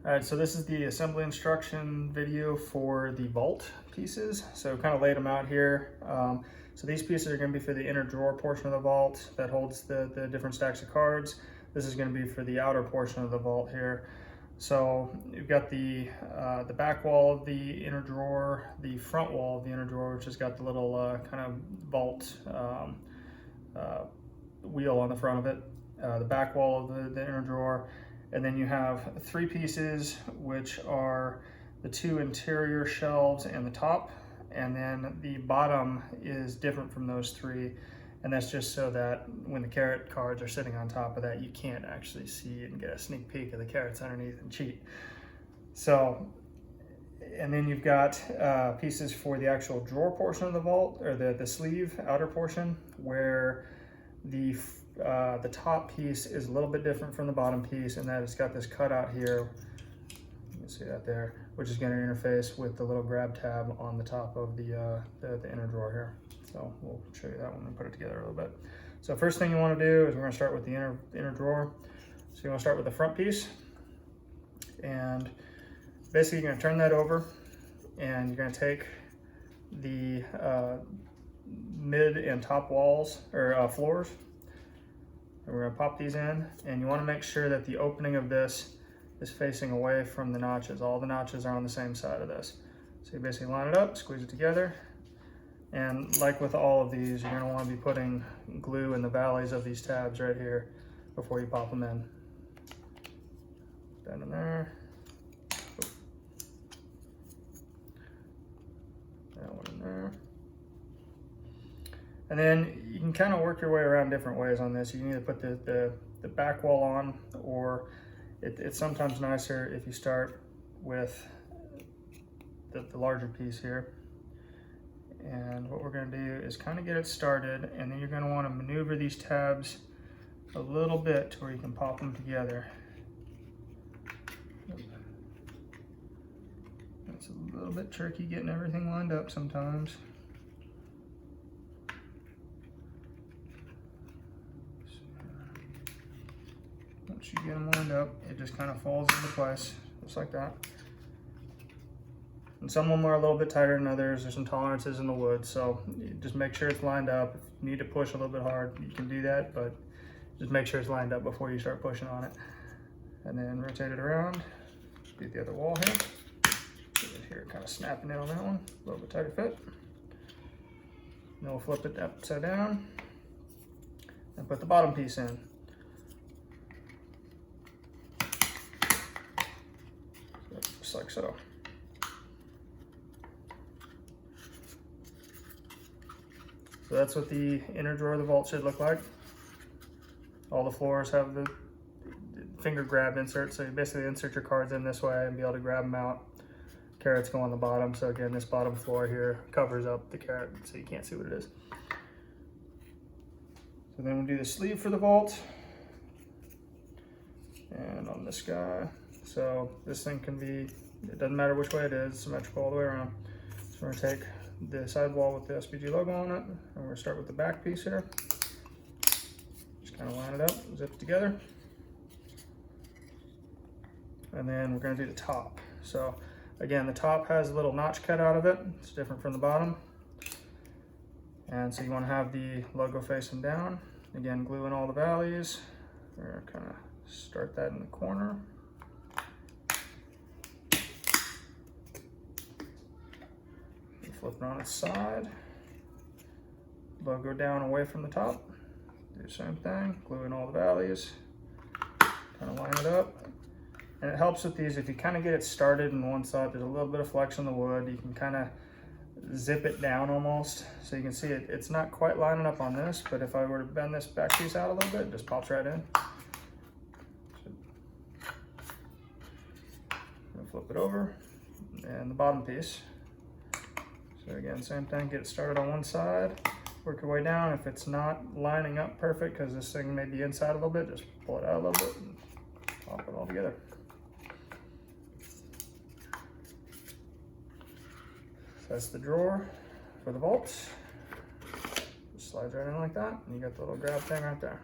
All right, so this is the assembly instruction video for the vault pieces. So kind of laid them out here. So these pieces are going to be for the inner drawer portion of the vault that holds the different stacks of cards. This is going to be for the outer portion of the vault here. So you've got the back wall of the inner drawer, the front wall of the inner drawer, which has got the little kind of vault wheel on the front of it, the back wall of the inner drawer. And then you have three pieces, which are the two interior shelves and the top. And then the bottom is different from those three. And that's just so that when the carrot cards are sitting on top of that, you can't actually see and get a sneak peek of the carrots underneath and cheat. So, and then you've got pieces for the actual drawer portion of the vault, or the sleeve outer portion, where the top piece is a little bit different from the bottom piece, and that it's got this cutout here. You can see that there, which is going to interface with the little grab tab on the top of the inner drawer here. So we'll show you that when we put it together a little bit. So first thing you want to do is we're going to start with the inner drawer. So you want to start with the front piece, and basically you're going to turn that over, and you're going to take the mid and top walls or floors. And we're going to pop these in, and you want to make sure that the opening of this is facing away from the notches. All the notches are on the same side of this. So you basically line it up, squeeze it together, and like with all of these, you're going to want to be putting glue in the valleys of these tabs right here before you pop them in. That in there. That one in there. And then you can kind of work your way around different ways on this. You can either put the back wall on, or it's sometimes nicer if you start with the larger piece here. And what we're going to do is kind of get it started, and then you're going to want to maneuver these tabs a little bit to where you can pop them together. It's a little bit tricky getting everything lined up sometimes. Once you get them lined up, it just kind of falls into place, just like that. And some of them are a little bit tighter than others. There's some tolerances in the wood, so just make sure it's lined up. If you need to push a little bit hard, you can do that, but just make sure it's lined up before you start pushing on it. And then rotate it around, beat the other wall here. Get it here, kind of snapping in on that one, a little bit tighter fit. Then we'll flip it upside down and put the bottom piece in. Just like so. So that's what the inner drawer of the vault should look like. All the floors have the finger grab insert, so you basically insert your cards in this way and be able to grab them out. Carrots go on the bottom, so again, this bottom floor here covers up the carrot so you can't see what it is. So then we'll do the sleeve for the vault. And on this guy, so this thing can be, it doesn't matter which way it is, symmetrical all the way around. So we're gonna take the side wall with the SPG logo on it, and we're gonna start with the back piece here. Just kind of line it up, zip it together. And then we're gonna do the top. So again, the top has a little notch cut out of it. It's different from the bottom. And so you wanna have the logo facing down. Again, glue in all the valleys. We're gonna kind of start that in the corner. Flip it on its side. Logo down away from the top. Do the same thing. Glue in all the valleys. Kind of line it up. And it helps with these, if you kind of get it started in one side, there's a little bit of flex on the wood. You can kind of zip it down almost. So you can see it's not quite lining up on this, but if I were to bend this back piece out a little bit, it just pops right in. Flip it over. And the bottom piece. So again, same thing, get it started on one side, work your way down. If it's not lining up perfect, because this thing may be inside a little bit, just pull it out a little bit and pop it all together. So that's the drawer for the vault. Just slides right in like that, and you got the little grab thing right there.